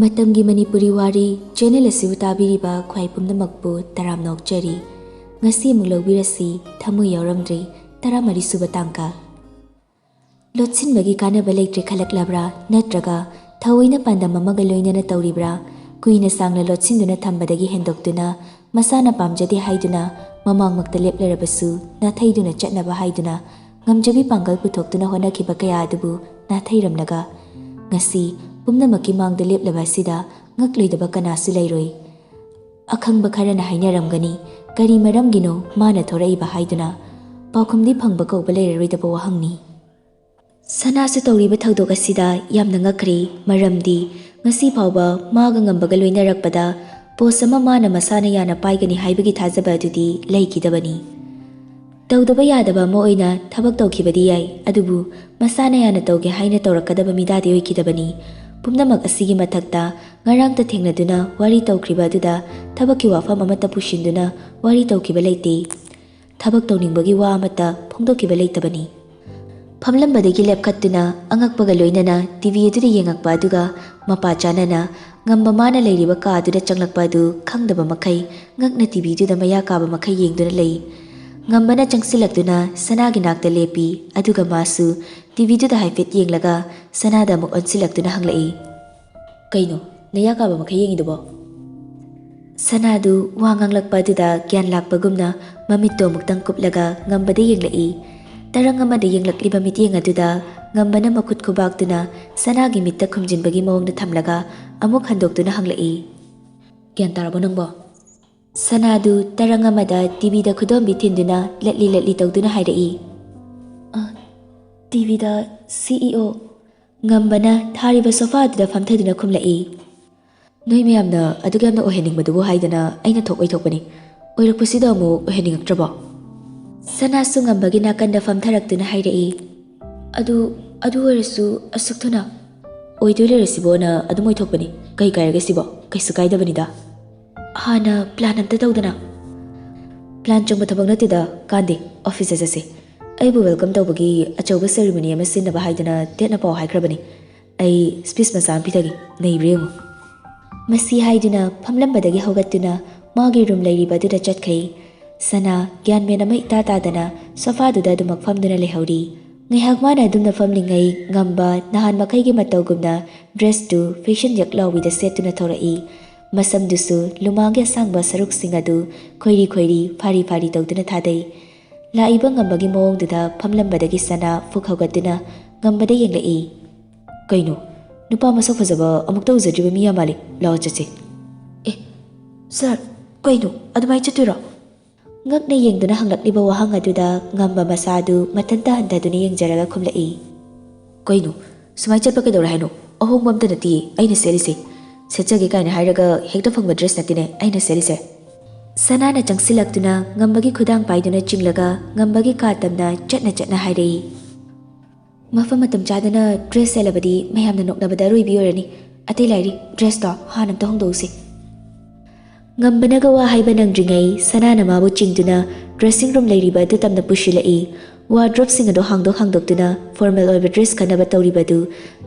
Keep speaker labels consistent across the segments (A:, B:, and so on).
A: Matamgi Manipuri Wari channel asibu tabiriba khwai pumnamakpu taram nokchari ngasi amuk lawbirasi Thamoi Yaoramdre taramari suba tangka lotsinbagi kanaba leitre khalaklabra natraga thaoina pandam amaga loinana tawribra kuina sangla lotsinduna thambadagi hendoktuna masana pamjadi haiduna mamangmakta leplarabasu nathaiduna chatnaba haiduna ngamjabi pangal puthoktuna honakiba kaya adubu nathairamnaga ngasi pumnamakki mangda leplaba sida ngakloidaba kanasu leiroi akhangba kharana hainaramgani kari maramgino mana thoraiba haiduna paukhumdi phangba kawba leiraroidaba wahangni sanasu tawriba thawdok asida yamna ngakri maramdi ngasi phawba maga ngambaga loinarakpada posama mana masana yana paigani haibagi thajaba adudi leikidabani tawdaba yadaba ma oina thabak tawkhibadi yai adubu masana yana tawge haina tawrakadaba midadi oikidabani pumnamak asigi mathakta ngarangta thengnaduna wari tawkhriba aduda thabakki wafam amata pushinduna wari tawkiba leite thabak tawningbagi wa amata phongdokiba leitabani phamlambadagi lepkhattuna angakpaga loinana tv aduda yengakpa aduga mapa chanana ngamba mana leiriba ka aduda changlakpa adu khangdaba makhai ngakna tv aduda maya kaba makhai yengduna lei ngambana changsilaktuna sanagi nakta lepi aduga masu tv aduda haifet yenglaga sanada amuk onsilaktuna hanglai kaino naya kaba makhai yengidubo sanadu wanganglakpa aduda gyan lakpagumna mamitto muktang kuplaga ngambada yenglai tarang amada yenglakliba mityeng aduda ngambana makhut khubaktuna sanagi mitta khumjinbagi mawongda thamlaga amuk handoktuna hanglai gyan tarabo nangbo sanadu tarang amada tv da khudombi thinduna latli tawduna hairai tv da ceo ngambana thariba sofa da famthaduna khumlai noi mayamna adugamna oheningmadubu haidana aina thokoni oirakpasida amu oheningaktrabo sanasu ngambagi nakanda famtharakduna hairai adu orasu asukthuna oidoilerasibona adumoi thokpani kai kairagasibo kaisu kaidabanida hana plan amta tawdana plan chongba thabak natida kande office jase aibu welcome tawbagi achauba ceremony ama sinaba haidana tetna paw haikrabani ai speech masam pithagi neibremu masi haiduna phamlambadagi hogattuna magi room leiriba duda chatkhai sana gyan menama ita tadana sofa duda dumak famduna lehori ngaihak mana dumna famlingai ngamba nahan makhaigi matawgumna dress tu fashion yaklawi da setuna thorai masam dusu lumangya sangba saruk singadu khoiri fari tawduna thadai laiba ngambagi mawong duda phamlambadagi sana fukhagatuna ngambada yenglai kaino nupa masak fajaba amuk tawjadriba miya mali law chache sir kaino adumai chatira ngakna yengduna hanglakliba wahang aduda ngamba masadu matanta handaduna yengjaraga khumlai kaino sumai chatpa kedora haino ahongbam tanati aina selise sechage kaina hairaga hekta phangba dress natine aina selise sanana changsilaktuna ngambagi khudang paiduna chinglaga ngambagi katamna chatna hairai mafam matam chadana dress selabadi mayamna noknabada roibi orani atei lairi dress ta hanam ta hongdousi ngambanaga wa haiba nangdringai sanana mabu chingduna dressing room leiriba du tamna pushilai wardrobe sing ado hangdoktuna formal oiba dress kanaba tawribadu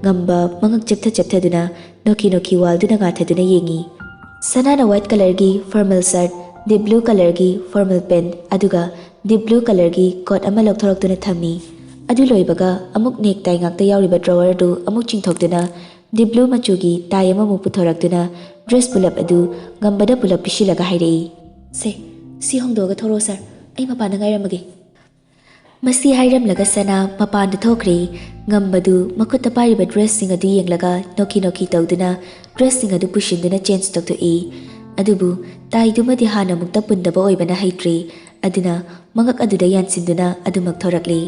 A: ngamba mangak cheptha noki wal duna gathaduna yengi sanana white color gi formal shirt deep blue color gi formal pant aduga deep blue color gi coat ama lokthoroktuna thammi adu loibaga amuk necktie ngakta yauriba drawer adu amuk chingthoktuna deep blue machu gi tie ama mu puthoraktuna dress pulap adu ngambada pulap pishilaga hairai si hongdoga thoro sir ai mapana ngairamage masi hairamlaga sana mapanda thokri ngambadu makutta pariba dress sing adu yenglaga noki tawduna dress sing adu pushinduna change tokto adubu tai dumadi hana mukta pundaba oibana haitri aduna mangak aduda yansinduna adumak thorakli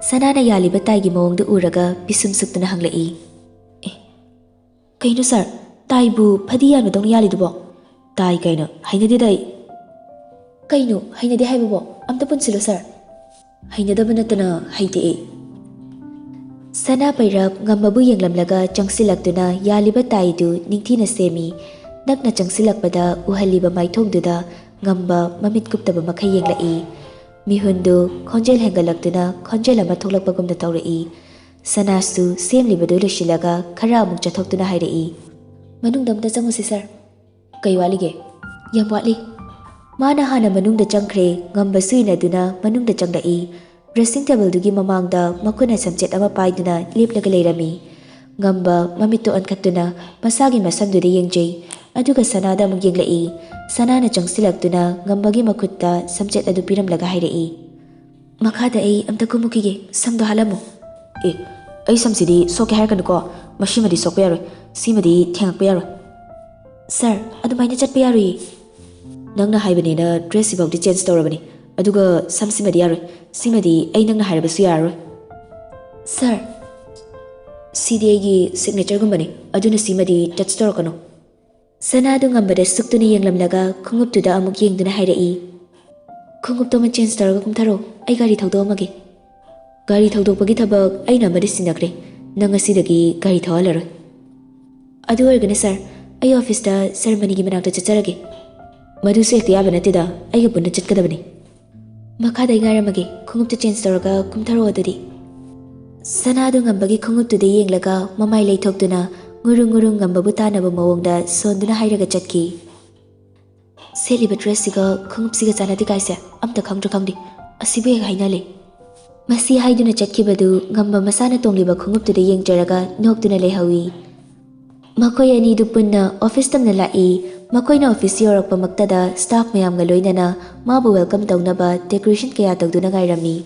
A: sanana yaliba taigi mawongdu uraga bisum suktuna hanglai kaino sir taibu phadi yanu dong yalidubo tai kaino hainadi dai kaino hainadi haibubo amta punsilo sir hainadaba natana haite sana pairap ngambabu yenglamlaga changsilaktuna yaliba taidu ningthina semi nakna changsilakpada uhaliba maithongduda ngamba mamit kuptaba makhai yenglai mihundu khonjel hengalaktuna khonjel ama thoklakpagumna tawrai sanasu semlibadu loshilaga khara amuk chathokduna hairai Manungda amta changuse sir. Kai walige? Yam watli. Mana hana manungda changkhre ngamba suina duna manungda changlai. Dressing table dugi mamangda makuna samchet ama paiduna leplaga leirami. Ngamba mamito ankatuna masagi masamduda yengjay. Aduga sanada amuk yenglai. Sanana changsilagtuna ngambagi makutta samchet adu piramlaga hairai. Makhada ai amta kumukige samdo halamu. Ai samsidi soke hairkanuko. Mashimadi sokpa yaroi. Simadi thengakpa yaroi. Sir, adumaina chatpa yaroi. Nangna haibanina dress ibawdi change tawrabani. Aduga samsimadi yaroi. Simadi ai nangna hairabasu yaroi. Sir, sidi aigi signature gumbani. Aduna simadi touch tawrakano. Sanadu ngambada suktuna yenglamlaga khunguptuda amuk yengduna hairai. Khungupto man change tawraga kumtharo. Ai gari thawdamage. Gari thawdokpagi thabak aina amadi sinakre. Nang asidagi gari thawalaroi. Adu oirgana sir, ai office da ceremony gi manakta chacharage. Madu se ekta yaba natida aiga punna chatkadabani. Makhada ingaramage khungupta change tawraga kumtharo adudi. Sanadu ngambagi khunguptuda yenglaga mamai leithoktuna ngurung ngambabu tanaba mawongda sonduna hairaga chatki. Seliba dress siga khungupsiga chanadi kaise amta khangdi. Asibu ega hainale. Masi haiduna chatkibadu ngamba masana tongliba khunguptuda yengjaraga noktuna lehawi. Makoi ani du punna office tamna lai. Makoina office yorakpa maktada staff mayamga loinana mabu welcome tawnaba decoration kaya tawduna ngairami.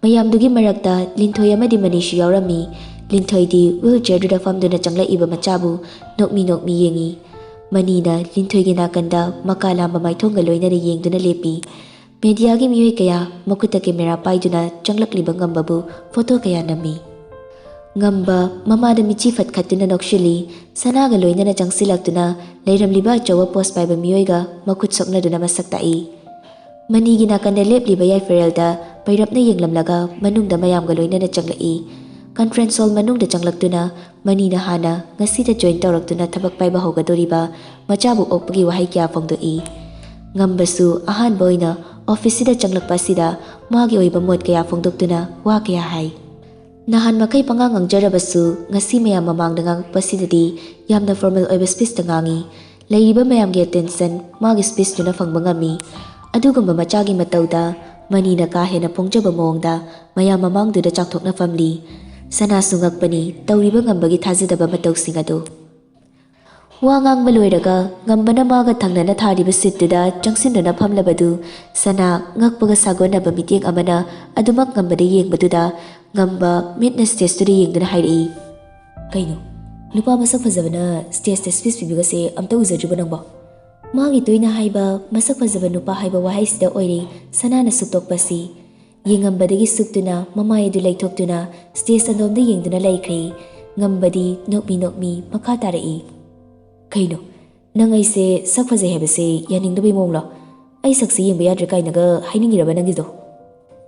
A: Mayamdugi marakta Ningthouja amadi Manishi yaurami. Ningthoi di wheelchair duda famduna changlaiba machabu nokmi yengi. Manina Ningthoi gi nakanda makala mamaithonga loinana yengduna lepi. Media gi miyoi kaya makuta camera paiduna changlakliba ngambabu photo kaya nami. Ngamba mamada michi fatkhatuna nokshili sanaga loinana changsilaktuna leiramliba chawa post paiba miyoiga makut soknaduna masaktai. Manigi nakanda lepliba yai ferelda pairapna yenglamlaga manungda mayamga loinana changlai. Conference hall manungda changlaktuna manina hana ngasida join tawraktuna thabak paiba hogadoriba machabu okpagi wahai kya phongdoi. Ngambasu ahanba oina office sida changlakpa sida magi oiba mot kaya phongdoktuna wa kaya hai. Nahan makai pangang angjarabasu ngasi mayam mamangda ngangakpa sidadi yamna formal oiba speech ta ngangi. Leiriba mayamgi attention magi speech tuna phangba ngami. Adugamba machagi matauda manina ka hena pongjaba mawongda mayam mamangduda chakthokna famli. Sana sungakpani tawriba ngambagi thajadaba matauksing adu. Wa ngangba loiraga ngambana maga thangnana thariba sittuda changsinduna phamlabadu sana ngakpaga sagonaba meeting amana adumak ngambada yengbaduda ngamba mitna stage tuda yengduna hairai. Kaino nupa masak fajabana stage ta speech pibigase amta uzadriba nangba. Magi toina haiba masak fajaba nupa haiba wahai sida oire sanana suktokpasi. Yengambadagi suktuna mamai adu leithoktuna stage andomda yengduna laikre. Ngambadi nokmi makha tarai. Kaino nang aise sak fajai habase yaningdabai mongla. Ai sakse yengba yadra kainaga hainingiraba nangido.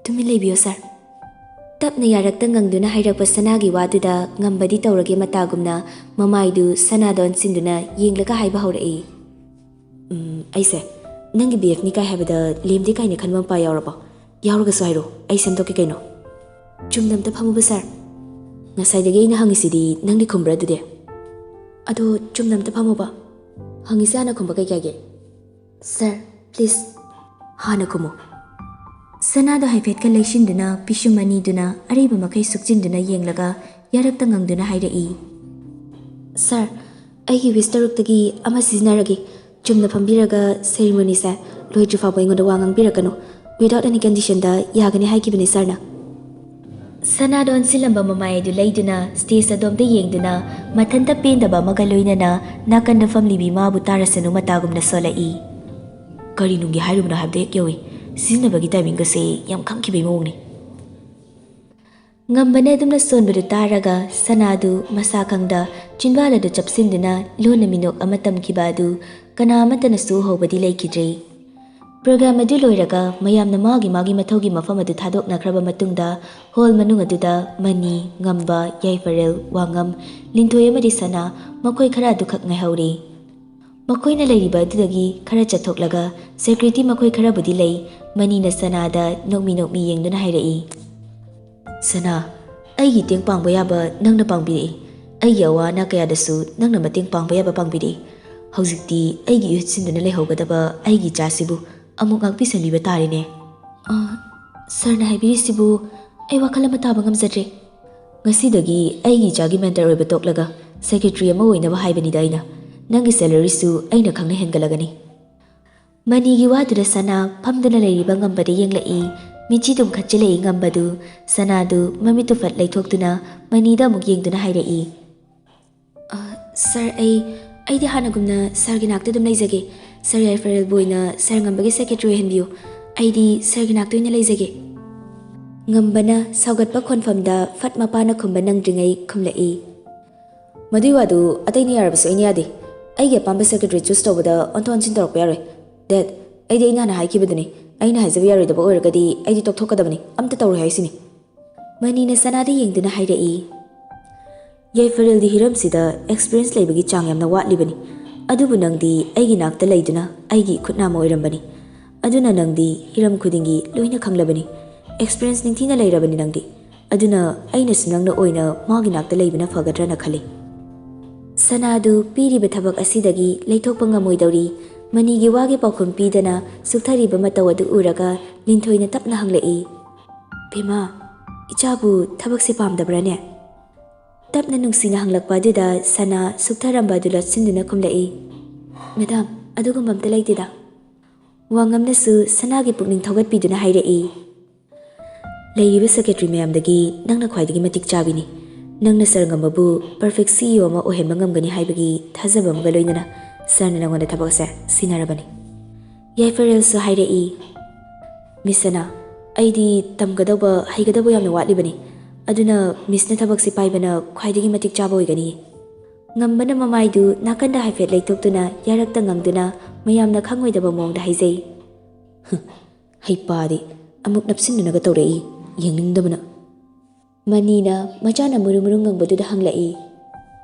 A: Tumi leibiyo sir. Tapna yarakta ngangduna hairakpa sanagi waduda ngambadi tawrage matagumna mamaidu sanadon sinduna yenglaga haiba haurai. Aise nangi biyak ni kai habada lemdi kaina khanmam pa yauraba. Yauraga sairo ai semdoke kaino. Chumnamta phamuba sir. Ngasaidagi aina hangisidi nangdi khumbra dude. Ado chumnamta phamuba. Hangisa ana khumba kai kage. Sir, please hana khumu. Sanada haifetka leishinduna pishumani duna ariba makai sukjinduna yenglaga yarakta ngangduna hairai. Sir, aigi wistaruktagi ama sizinaragi chumna phambiraga ceremony sa loitrifaba ingoda wa ngangbirakano without any condition da yagani haikibani sarna. Sanadon silamba mamai du leiduna stage adomda yengduna mathanta pendaba maga loinana nakanda famlibi mabu tarasanu matagumna solai. Kari nungi hairumna habde yawi. Sizinabagi timing kasi yam khangkibay mawongni. Ngambana adumna sonbadu taraga sanadu masakangda chinbaladu chapsinduna lona minok amatamkibadu kana amatana su hobadi laikidre. Program adu loiraga mayamna magi mathaugi mafam adu thadoknakraba matungda hall manung aduda mani ngamba yaifarel wangam Ningthouja amadi sana makoi khara adu khak ngaihauri. Makoina leiriba adudagi khara chathoklaga security makoi khara budi lei manina sanada nokmi yengduna hairai. Sana aigi teng pangba yaba nangna pangbiri. ꯑꯩꯒꯤ ꯑꯋꯥ ꯑꯅꯥ ꯀꯌꯥꯗꯁꯨ ꯅꯪꯅ ꯃꯇꯦꯡ ꯄꯥꯡꯕ ꯌꯥꯕ ꯄꯥꯡꯕꯤꯔꯤ꯫ ꯍꯧꯖꯤꯛꯇꯤ ꯑꯩꯒꯤ ꯏꯍꯨꯠꯁꯤꯟꯗꯨꯅ ꯂꯩꯍꯧꯒꯗꯕ ꯑꯩꯒꯤ ꯏꯆꯥꯁꯤꯕꯨ ꯑꯃꯨꯛ ꯉꯥꯛꯄꯤꯁꯟꯕꯤꯕ ꯇꯥꯔꯦꯅꯦ꯫ ꯁꯔꯅ ꯍꯥꯏꯕꯤꯔꯤꯁꯤꯕꯨ ꯑꯩ ꯋꯥꯈꯜ ꯑꯃ ꯇꯥꯕ ꯉꯝꯖꯗ꯭ꯔꯦ꯫ ꯉꯁꯤꯗꯒꯤ ꯑꯩꯒꯤ ꯏꯆꯥꯒꯤ ꯃꯦꯟꯇꯔ ꯑꯣꯏꯕ ꯇꯣꯛꯂꯒ ꯁꯦꯀ꯭ꯔꯦꯇꯔꯤ ꯑꯃ ꯑꯣꯏꯅꯕ ꯍꯥꯏꯕꯅꯤꯗ ꯑꯩꯅ꯫ ꯅꯪꯒꯤ ꯁꯦꯂꯔꯤꯁꯨ ꯑꯩꯅ ꯈꯪꯅ ꯍꯦꯟꯒꯠꯂꯒꯅꯤ꯫ ꯃꯅꯤꯒꯤ ꯋꯥꯗꯨꯗ ꯁꯅꯥ ꯐꯝꯗꯨꯅ ꯂꯩꯔꯤꯕ ꯉꯝꯕꯗ ꯌꯦꯡꯂꯛꯏ꯫ ꯃꯤꯆꯤ ꯗꯨꯝ ꯈꯠꯆꯤꯜꯂꯛꯏ ꯉꯝꯕꯗꯨ꯫ ꯁꯅꯥꯗꯨ ꯃꯃꯤꯠꯇꯨ ꯐꯠ ꯂꯩꯊꯣꯛꯇꯨꯅ ꯃꯅꯤꯗ ꯑꯃꯨꯛ ꯌꯦꯡꯗꯨꯅ ꯍꯥꯏꯔꯛꯏ꯫ ꯁꯔ ꯑꯩꯗꯤ ꯍꯥꯟꯅꯒꯨꯝꯅ ꯁꯔꯒꯤ ꯅꯥꯛꯇ ꯑꯗꯨꯝ ꯂꯩꯖꯒꯦ꯫ ꯁꯔ ꯌꯥꯏꯐꯔꯦꯜꯕꯨ ꯑꯣꯏꯅ ꯁꯔ ꯉꯝꯕꯒꯤ ꯁꯦꯀ꯭ꯔꯦꯇꯔꯤ ꯑꯣꯏꯍꯟꯕꯤꯌꯨ꯫ ꯑꯩꯗꯤ ꯁꯔꯒꯤ ꯅꯥꯛꯇ ꯑꯣꯏꯅ ꯂꯩꯖꯒꯦ꯫ ꯉꯝꯕꯅ ꯁꯥꯎꯒꯠꯄ ꯈꯣꯟꯐꯝꯗ ꯐꯠ ꯃꯄꯥꯅ ꯈꯨꯝꯕ ꯅꯪꯗ꯭ꯔꯤꯉꯩ ꯈꯨꯝꯂꯛꯏ꯫ ꯃꯗꯨꯏ ꯋꯥꯗꯨ ꯑꯇꯩꯅ ꯌꯥꯔꯕꯁꯨ ꯑꯩꯅ ꯌꯥꯗꯦ꯫ ꯑꯩꯒꯤ ꯑꯄꯥꯝꯕ ꯁꯦꯀ꯭ꯔꯦꯇꯔꯤ ꯆꯨꯁ ꯇꯧꯕꯗ ꯑꯣꯟꯊꯣꯛ ꯑꯣꯟꯁꯤꯟ ꯇꯧꯔꯛꯄ ꯌꯥꯔꯣꯏ꯫ ꯗꯦꯠ ꯑꯩꯗꯤ ꯑꯩꯅ ꯍꯥꯟꯅ ꯍꯥꯏꯈꯤꯕꯗꯨꯅꯤ꯫ ꯑꯩꯅ ꯍꯥꯏꯖꯕ ꯌꯥꯔꯣꯏꯗꯕ ꯑꯣꯏꯔꯒꯗꯤ ꯑꯩꯗꯤ ꯇꯣꯛꯊꯣꯛꯀꯗꯕꯅꯤ꯫ ꯑꯝꯇ ꯇꯧꯔꯣꯏ ꯍꯥꯏꯁꯤꯅꯤ꯫ ꯃꯅꯤꯅ ꯁꯅꯥꯗ ꯌꯦꯡꯗꯨꯅ ꯍꯥꯏꯔꯛꯏ꯫ ꯌꯥꯏꯐꯔꯦꯜꯗꯤ ꯍꯤꯔꯝꯁꯤꯗ ꯑꯦꯛꯁꯄꯤꯔꯤꯌꯦꯟꯁ ꯂꯩꯕꯒꯤ ꯆꯥꯡ ꯌꯥꯝꯅ ꯋꯥꯠꯂꯤꯕꯅꯤ꯫ ꯑꯗꯨꯕꯨ ꯅꯪꯗꯤ ꯑꯩꯒꯤ ꯅꯥꯛꯇ ꯂꯩꯗꯨꯅ ꯑꯩꯒꯤ ꯈꯨꯠꯅꯥꯃ ꯑꯣꯏꯔꯝꯕꯅꯤ꯫ ꯑꯗꯨꯅ ꯅꯪꯗꯤ ꯍꯤꯔꯝ ꯈꯨꯗꯤꯡꯒꯤ ꯂꯣꯏꯅ ꯈꯪꯂꯕꯅꯤ꯫ ꯑꯦꯛꯁꯄꯤꯔꯤꯌꯦꯟꯁ ꯅꯤꯡꯊꯤꯅ ꯂꯩꯔꯕꯅꯤ ꯅꯪꯗꯤ꯫ ꯑꯗꯨꯅ ꯑꯩꯅꯁꯨ ꯅꯪꯅ ꯑꯣꯏꯅ ꯃꯥꯒꯤ ꯅꯥꯛꯇ ꯂꯩꯕꯅ ꯐꯒꯗ꯭ꯔꯅ ꯈꯜꯂꯤ꯫ ꯁꯅꯥꯗꯨ ꯄꯤꯔꯤꯕ ꯊꯕꯛ ꯑꯁꯤꯗꯒꯤ ꯂꯩꯊꯣꯛꯄ ꯉꯝꯃꯣꯏꯗꯧꯔꯤ꯫ ꯃꯅꯤꯒꯤ ꯋꯥꯒꯤ ꯄꯥꯎꯈꯨꯝ ꯄꯤꯗꯅ ꯁꯨꯛꯊꯔꯤꯕ ꯃꯇꯧ ꯑꯗꯨ ꯎꯔꯒ ꯅꯤꯡꯊꯣꯏꯅ ꯇꯞꯅ ꯍꯪꯂꯛꯏ꯫ ꯚꯤꯃꯥ, ꯏꯆꯥꯕꯨ ꯊꯕꯛꯁꯦ ꯄꯥꯝꯗꯕ꯭ꯔꯥꯅꯦ? ꯇꯞꯅ ꯅꯨꯡꯁꯤꯅ ꯍꯪꯂꯛꯄ ꯑꯗꯨꯗ ꯁꯅꯥ ꯁꯨꯛꯊꯔꯝꯕ ꯑꯗꯨ ꯂꯣꯠꯁꯤꯟꯗꯨꯅ ꯈꯨꯝꯂꯛꯏ꯫ ꯃꯦꯗꯥꯝ, ꯑꯗꯨꯒꯨꯝꯕ ꯑꯝꯇ ꯂꯩꯇꯦꯗ꯫ ꯋꯥꯉꯝꯅꯁꯨ ꯁꯅꯥꯒꯤ ꯄꯨꯛꯅꯤꯡ ꯊꯧꯒꯠꯄꯤꯗꯨꯅ ꯍꯥꯏꯔꯛꯏ꯫ ꯂꯩꯔꯤꯕ ꯁꯦꯀ꯭ꯔꯦꯇꯔꯤ ꯃꯌꯥꯝꯗꯒꯤ ꯅꯪꯅ ꯈ꯭ꯋꯥꯏꯗꯒꯤ ꯃꯇꯤꯛ ꯆꯥꯕꯤꯅꯤ꯫ ꯅꯪꯅ ꯁꯔ ꯉꯝꯕꯕꯨ ꯄꯔꯐꯦꯛ CEO ꯑꯃ ꯑꯣꯏꯍꯟꯕ ꯉꯝꯒꯅꯤ ꯍꯥꯏꯕꯒꯤ ꯊꯥꯖꯕ ꯑꯃꯒ ꯂꯣꯏꯅꯅ ꯁꯔꯅ ꯅꯪꯉꯣꯟꯗ ꯊꯕꯛ ꯑꯁꯦ ꯁꯤꯟꯅꯔꯕꯅꯤ꯫ ꯌꯥꯏꯐꯔꯦꯜꯁꯨ ꯍꯥꯏꯔꯛꯏ꯫ ꯃꯤꯁ ꯁꯅꯥ, ꯑꯩꯗꯤ ꯇꯝꯒꯗꯧꯕ ꯍꯩꯒꯗꯧꯕ ꯌꯥꯝꯅ ꯋꯥꯠꯂꯤꯕꯅꯤ꯫ ꯑꯗꯨꯅ ꯃꯤꯁꯅ ꯊꯕꯛꯁꯤ ꯄꯥꯏꯕꯅ ꯈ꯭ꯋꯥꯏꯗꯒꯤ ꯃꯇꯤꯛ ꯆꯥꯕ ꯑꯣꯏꯒꯅꯤ꯫ ꯉꯝꯕꯅ ꯃꯃꯥꯏꯗꯨ ꯅꯥꯀꯟꯗ ꯍꯥꯏꯐꯦꯠ ꯂꯩꯊꯣꯛꯇꯨꯅ ꯌꯥꯔꯛꯇ ꯉꯪꯗꯨꯅ ꯃꯌꯥꯝꯅ ꯈꯪꯉꯣꯏꯗꯕ ꯃꯑꯣꯡꯗ ꯍꯥꯏꯖꯩ꯫ ꯍꯩꯄꯥꯗꯤ ꯑꯃꯨꯛ ꯅꯞꯁꯤꯟꯗꯨꯅꯒ ꯇꯧꯔꯛꯏ, ꯌꯦꯡꯅꯤꯡꯗꯕꯅ꯫ ꯃꯅꯤꯅ ꯃꯆꯥꯅ ꯃꯨꯔꯨ ꯃꯨꯔꯨ ꯉꯪꯕꯗꯨꯗ ꯍꯪꯂꯛꯏ꯫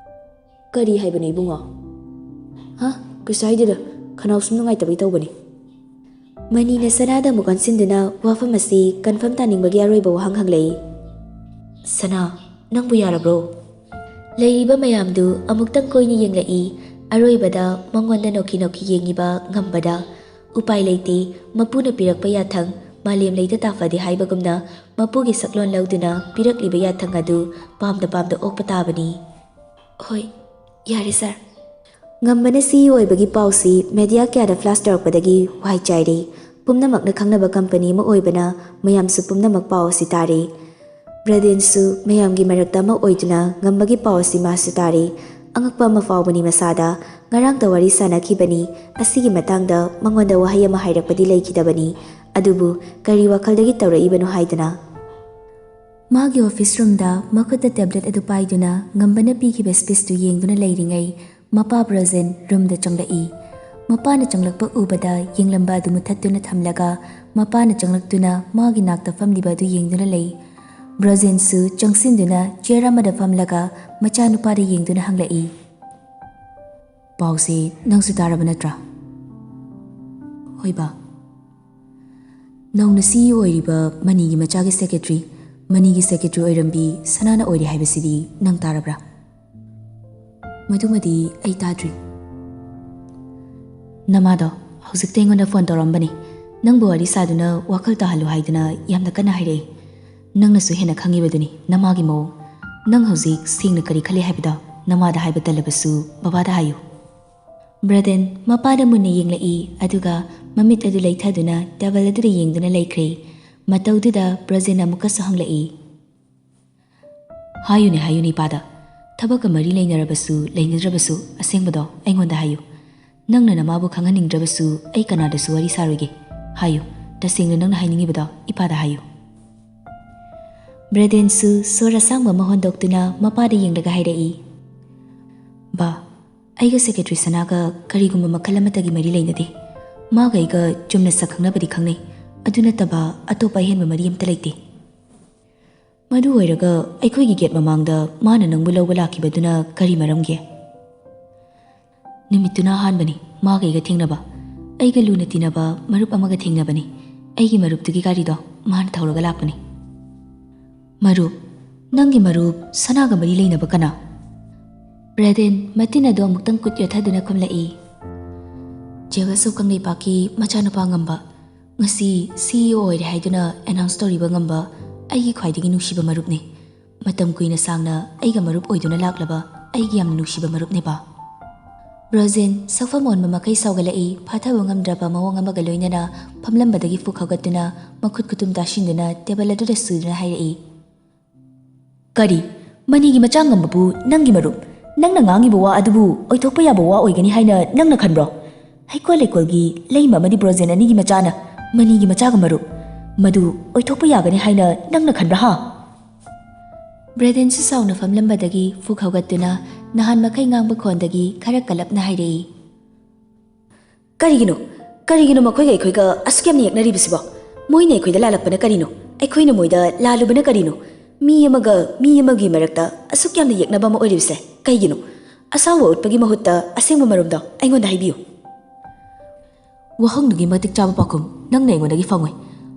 A: ꯀꯔꯤ ꯍꯥꯏꯕꯅꯣ ꯏꯕꯨꯡꯉꯣ? ꯀꯩꯁꯨ ꯍꯥꯏꯗꯦꯗ, ꯈꯅꯥꯎ ꯁꯨꯝ ꯅꯨꯡꯉꯥꯏꯇꯕꯒꯤ ꯇꯧꯕꯅꯤ꯫ ꯃꯅꯤꯅ ꯁꯅꯥꯗ ꯑꯃꯨꯛ ꯑꯣꯟꯁꯤꯟꯗꯨꯅ ꯋꯥꯐꯝ ꯑꯁꯤ ꯀꯟꯐꯥꯔꯝ ꯇꯥꯅꯤꯡꯕꯒꯤ ꯑꯔꯣꯏꯕ ꯋꯥꯍꯪ ꯍꯪꯂꯛꯏ꯫ ꯁꯅꯥ, ꯅꯪꯕꯨ ꯌꯥꯔꯕ꯭ꯔꯣ? ꯂꯩꯔꯤꯕ ꯃꯌꯥꯝꯗꯨ ꯑꯃꯨꯛꯇꯪ ꯀꯣꯏꯅ ꯌꯦꯡꯂꯛꯏ꯫ ꯑꯔꯣꯏꯕꯗ ꯃꯉꯣꯟꯗ ꯅꯣꯛꯈꯤ ꯅꯣꯛꯈꯤ ꯌꯦꯡꯉꯤꯕ ꯉꯝꯕꯗ ꯎꯄꯥꯏ ꯂꯩꯇꯦ꯫ ꯃꯄꯨꯅ ꯄꯤꯔꯛꯄ ꯌꯥꯊꯪ, ꯃꯥꯂꯦꯝ ꯂꯩꯗ ꯇꯥꯐꯗꯦ ꯍꯥꯏꯕꯒꯨꯝꯅ ꯃꯄꯨꯒꯤ ꯁꯛꯂꯣꯟ ꯂꯧꯗꯨꯅ ꯄꯤꯔꯛꯂꯤꯕ ꯌꯥꯊꯪ ꯑꯗꯨ ꯄꯥꯝꯗ ꯑꯣꯛꯄ ꯇꯥꯕꯅꯤ꯫ ꯍꯣꯏ, ꯌꯥꯔꯦ ꯁꯔ꯫ ꯉꯝꯕꯅ CEO ꯑꯣꯏꯕꯒꯤ ꯄꯥꯎꯁꯤ ꯃꯦꯗꯤꯌꯥ ꯀꯌꯥꯗ ꯐ꯭ꯂꯥꯁ ꯇꯧꯔꯛꯄꯗꯒꯤ ꯋꯥꯍꯩ ꯆꯥꯏꯔꯦ꯫ ꯄꯨꯝꯅꯃꯛꯅ ꯈꯪꯅꯕ ꯀꯝꯄꯅꯤ ꯑꯃ ꯑꯣꯏꯕꯅ ꯃꯌꯥꯝꯁꯨ ꯄꯨꯝꯅꯃꯛ ꯄꯥꯎ ꯑꯁꯤ ꯇꯥꯔꯦ꯫ ꯕ꯭ꯔꯗꯦꯟꯁꯨ ꯃꯌꯥꯝꯒꯤ ꯃꯔꯛꯇ ꯑꯃ ꯑꯣꯏꯗꯨꯅ ꯉꯝꯕꯒꯤ ꯄꯥꯎ ꯑꯁꯤ ꯃꯥꯁꯨ ꯇꯥꯔꯦ꯫ ꯑꯉꯛꯄ ꯑꯃ ꯐꯥꯎꯕꯅꯤ ꯃꯁꯥꯗ꯫ ꯉꯔꯥꯡꯇ ꯋꯥꯔꯤ ꯁꯥꯟꯅꯈꯤꯕꯅꯤ꯫ ꯑꯁꯤꯒꯤ ꯃꯇꯥꯡꯗ ꯃꯉꯣꯟꯗ ꯋꯥꯍꯩ ꯑꯃ ꯍꯥꯏꯔꯛꯄꯗꯤ ꯂꯩꯈꯤꯗꯕꯅꯤ꯫ ꯑꯗꯨꯕꯨ ꯀꯔꯤ ꯋꯥꯈꯜꯗꯒꯤ ꯇꯧꯔꯛꯏꯕꯅꯣ ꯍꯥꯏꯗꯅ ꯃꯥꯒꯤ ꯑꯣꯐꯤꯁ ꯔꯨꯝꯗ ꯃꯈꯨꯠꯇ ꯇꯦꯕ꯭ꯂꯦꯠ ꯑꯗꯨ ꯄꯥꯏꯗꯨꯅ ꯉꯝꯕꯅ ꯄꯤꯈꯤꯕ ꯁ꯭ꯄꯤꯆꯇꯨ ꯌꯦꯡꯗꯨꯅ ꯂꯩꯔꯤꯉꯩ ꯃꯄꯥ ꯕ꯭ꯔꯖꯦꯟ ꯔꯨꯝꯗ ꯆꯪꯂꯛꯏ꯫ ꯃꯄꯥꯅ ꯆꯪꯂꯛꯄ ꯎꯕꯗ ꯌꯦꯡꯂꯝꯕ ꯑꯗꯨ ꯃꯨꯊꯠꯇꯨꯅ ꯊꯝꯂꯒ ꯃꯄꯥꯅ ꯆꯪꯂꯛꯇꯨꯅ ꯃꯥꯒꯤ ꯅꯥꯛꯇ ꯐꯝꯂꯤꯕ ꯑꯗꯨ ꯌꯦꯡꯗꯨꯅ ꯂꯩ꯫ ꯕ꯭ꯔꯖꯦꯟꯁꯨ ꯆꯪꯁꯤꯟꯗꯨꯅ ꯆꯤꯌꯔ ꯑꯃꯗ ꯐꯝꯂꯒ ꯃꯆꯥꯅꯨꯄꯥꯗ ꯌꯦꯡꯗꯨꯅ ꯍꯪꯂꯛꯏ꯫ ꯄꯥꯎꯁꯤ ꯅꯪꯁꯨ ꯇꯥꯔꯕ ꯅꯠꯇ꯭ꯔꯥ? ꯍꯣꯏ ꯕꯥ꯫ ꯅꯧꯅ CEO ꯑꯣꯏꯔꯤꯕ ꯃꯅꯤꯒꯤ ꯃꯆꯥꯒꯤ ꯁꯦꯀ꯭ꯔꯦꯇꯔꯤ, ꯃꯅꯤꯒꯤ ꯁꯦꯀ꯭ꯔꯦꯇꯔꯤ ꯑꯣꯏꯔꯝꯕꯤ ꯁꯅꯥꯅ ꯑꯣꯏꯔꯦ ꯍꯥꯏꯕꯁꯤꯗꯤ ꯅꯪ ꯇꯥꯔꯕ꯭ꯔꯥ? ꯃꯗꯨꯃꯗꯤ ꯑꯩ ꯇꯥꯗ꯭ꯔꯤ꯫ ꯅꯃꯥꯗꯣ ꯍꯧꯖꯤꯛꯇ ꯑꯩꯉꯣꯟꯗ ꯐꯣꯟ ꯇꯧꯔꯝꯕꯅꯤ꯫ ꯅꯪꯕꯨ ꯋꯥꯔꯤ ꯁꯥꯗꯨꯅ ꯋꯥꯈꯜ ꯇꯥꯍꯜꯂꯨ ꯍꯥꯏꯗꯨꯅ ꯌꯥꯝꯅ ꯀꯟꯅ ꯍꯥꯏꯔꯛꯏ꯫ ꯅꯪꯅꯁꯨ ꯍꯦꯟꯅ ꯈꯪꯉꯤꯕꯗꯨꯅꯤ ꯅꯃꯥꯒꯤ ꯃꯑꯣꯡ꯫ ꯅꯪ ꯍꯧꯖꯤꯛ ꯁꯦꯡꯅ ꯀꯔꯤ ꯈꯜꯂꯤ ꯍꯥꯏꯕꯗꯣ ꯅꯃꯥꯗ ꯍꯥꯏꯕ ꯇꯜꯂꯕꯁꯨ ꯕꯕꯥꯗ ꯍꯥꯏꯌꯨ꯫ ꯕ꯭ꯔꯗꯦꯟ ꯃꯄꯥꯗ ꯃꯨꯟꯅ ꯌꯦꯡꯂꯛꯏ꯫ ꯑꯗꯨꯒ ꯃꯃꯤꯠ ꯑꯗꯨ ꯂꯩꯊꯗꯨꯅ ꯇꯦꯕꯜ ꯑꯗꯨꯗ ꯌꯦꯡꯗꯨꯅ ꯂꯩꯈ꯭ꯔꯦ꯫ ꯃꯇꯧꯗꯨꯗ ꯕ꯭ꯔꯖꯦꯟ ꯑꯃꯨꯛꯀꯁꯨ ꯍꯪꯂꯛꯏ꯫ ꯍꯥꯏꯌꯨꯅꯦ ꯏꯄꯥꯗ꯫ ꯊꯕꯛꯀ ꯃꯔꯤ ꯂꯩꯅꯔꯕꯁꯨ ꯂꯩꯅꯗ꯭ꯔꯕꯁꯨ ꯑꯁꯦꯡꯕꯗꯣ ꯑꯩꯉꯣꯟꯗ ꯍꯥꯏꯌꯨ꯫ ꯅꯪꯅ ꯅꯃꯥꯕꯨ ꯈꯪꯍꯟꯅꯤꯡꯗ꯭ꯔꯕꯁꯨ ꯑꯩ ꯀꯅꯥꯗꯁꯨ ꯋꯥꯔꯤ ꯁꯥꯔꯣꯏꯒꯦ꯫ ꯍꯥꯏꯌꯨ, ꯇꯁꯦꯡꯅ ꯅꯪꯅ ꯍꯥꯏꯅꯤꯡꯉꯤꯕꯗꯣ ꯏꯄꯥꯗ ꯍꯥꯏꯌꯨ꯫ ꯕ꯭ꯔꯗꯦꯟꯁꯨ ꯁꯣꯔ ꯑꯁꯥꯡꯕ ꯑꯃ ꯍꯣꯟꯗꯣꯛꯇꯨꯅ ꯃꯄꯥꯗ ꯌꯦꯡꯂꯒ ꯍꯥꯏꯔꯛꯏ꯫ ꯕꯥ, ꯑꯩꯒ ꯁꯦꯀ꯭ꯔꯦꯇꯔꯤ ꯁꯅꯥꯒ ꯀꯔꯤꯒꯨꯝꯕ ꯃꯈꯜ ꯑꯃꯠꯇꯒꯤ ꯃꯔꯤ ꯂꯩꯅꯗꯦ꯫ ꯃꯥꯒ ꯑꯩꯒ ꯆꯨꯝꯅ ꯁꯛ ꯈꯪꯅꯕꯗꯤ ꯈꯪꯅꯩ꯫ ꯑꯗꯨ ꯅꯠꯇꯕ ꯑꯇꯣꯞꯄ ꯑꯍꯦꯟꯕ ꯃꯔꯤ ꯑꯃꯇ ꯂꯩꯇꯦ꯫ ꯃꯗꯨ ꯑꯣꯏꯔꯒ ꯑꯩꯈꯣꯏꯒꯤ ꯒꯦꯠ ꯃꯃꯥꯡꯗ ꯃꯥꯅ ꯅꯪꯕꯨ ꯂꯧꯕ ꯂꯥꯛꯈꯤꯕꯗꯨꯅ ꯀꯔꯤ ꯃꯔꯝꯒꯤ? ꯅꯨꯃꯤꯠꯇꯨꯅ ꯑꯍꯥꯟꯕꯅꯤ ꯃꯥꯒ ꯑꯩꯒ ꯊꯦꯡꯅꯕ꯫ ꯑꯩꯒ ꯂꯨꯅ ꯇꯤꯟꯅꯕ ꯃꯔꯨꯞ ꯑꯃꯒ ꯊꯦꯡꯅꯕꯅꯤ꯫ ꯑꯩꯒꯤ ꯃꯔꯨꯞꯇꯨꯒꯤ ꯒꯥꯔꯤꯗꯣ ꯃꯥꯅ ꯊꯧꯔꯒ ꯂꯥꯛꯄꯅꯤ꯫ ꯃꯔꯨꯞ? ꯅꯪꯒꯤ ꯃꯔꯨꯞ ꯁꯅꯥꯒ ꯃꯔꯤ ꯂꯩꯅꯕ ꯀꯅꯥ? Braden matin ado amuktang kut yothaduna khumlai. Jaga sukang nei paki machanupa ngamba ngasi CEO oire haiduna announce toriba ngamba aigi khwaidagi nungsiba marupni. Matam kuina sangna aiga marup oiduna laklaba aigi yamna nungsiba marupni ba. Braden safamon mamakai saugalai phathawa ngamdraba mawang amaga loinana phamlambadagi fukhagatuna makhut kutum tashinduna table aduda suduna hairi. Kari manigi machang ngambabu nangi marup nangna ngangi bawa adubu oithokpa ya bawa oigani haina nangna khanbro. Haikwa lekolgi leima madi Braden anigi machana manigi machaga marup madu oithokpa yagani haina nangna khanbra ha. Braden su sauna famlambadagi fukhagatuna nahan makai ngangba khondagi khara kalapna hairi. Karigino makhoi ga asukyam yaknari bisibo moine khoida lalakpana karino aikhoina moida lalubana karino mi amagi marakta asukyam yaknaba ma oiribse kaigino asawa utpagi mahutta asengma marumda aingonda haibiyo. Wahangnugi matik chaba pakum nangna aingonagi fangoi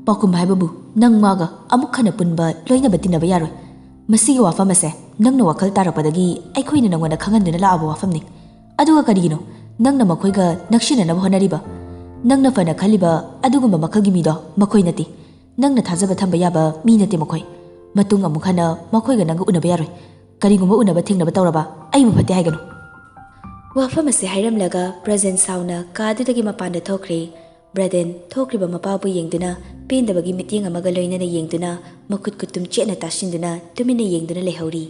A: pakum haibabu nang maga amuk khana punba loina batinaba yaroi. Masigi wafam ase nangna wakal tarapadagi aikhoina nangona khanganduna laaba wafamni aduga karigino nangna makhoiga naksinanaba honariba nangna fana khaliba adugumba makalgi mido makhoi nati nangna thajaba thamba yaba mi nati makhoi matung amuk hana makhoiga nanga unaba yaroi karigumba unaba thingnaba tawraba ai mu phate haigano. Wafam ase hairamlaga Braden sauna kadudagi mapanda thokre. Braden thokriba mapabu yengduna pendabagi mityeng amaga loinana yengduna makhut kutum chena tashinduna tumina yengduna lehori.